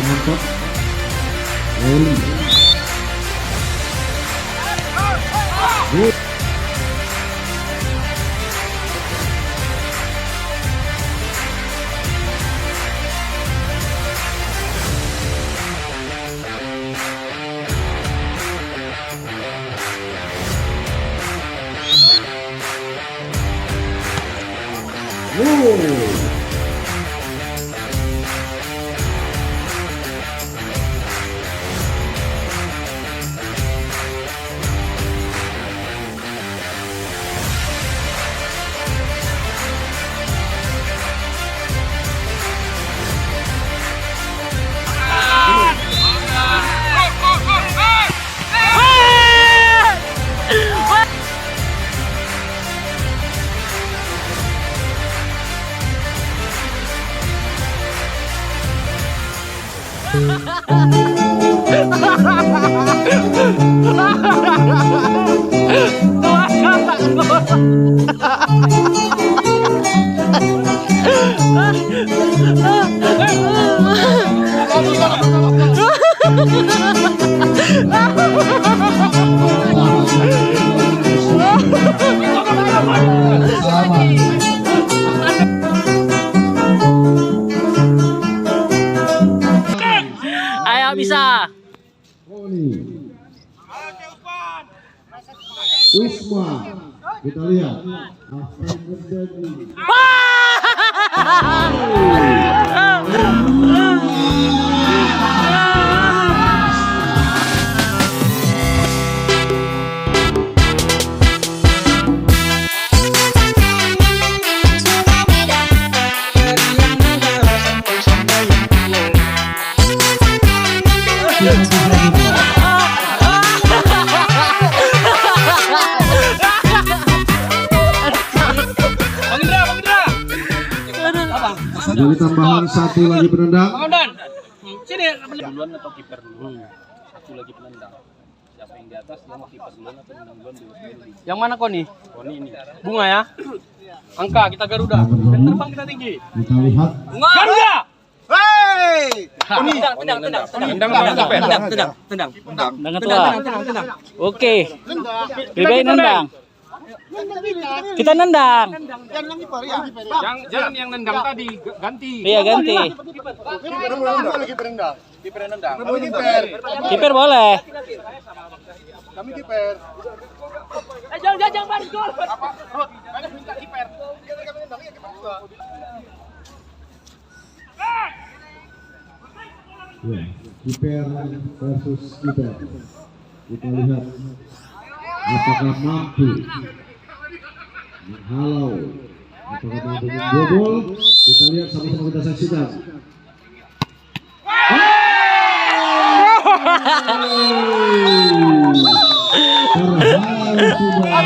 Mantap. Oli. Ayo bisa. Wisma, kita lihat. Jadi tambahan satu lagi penendang. Sini duluan atau kiper dulu. Satu lagi penendang. Siapa yang di atas dia mau kiper duluan atau penendang duluan dulu. Yang mana Koni? Koni ini. Bunga ya. Angka kita Garuda. Terbang kita tinggi. Kita lihat. Bunga. Garuda. Hei! Tendang. Oke. Lebih baik nendang. Kita nendang. Jangan yang nendang tadi, ganti. Iya ganti. Kiper nendang. Kiper boleh. Kami kiper. Jangan baris gol. Banyak minta kiper. Kami nendang ya kiper juga. Ya, kiper versus kiper. Kita lihat apakah mampu menghalau, apakah mampu membobol. Kita lihat sama-sama kita saksikan. Terhalau sudah.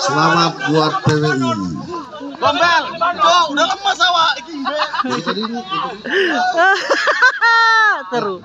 Selamat buat PWI. Gombel, udah lemas awak. Jadi Seru.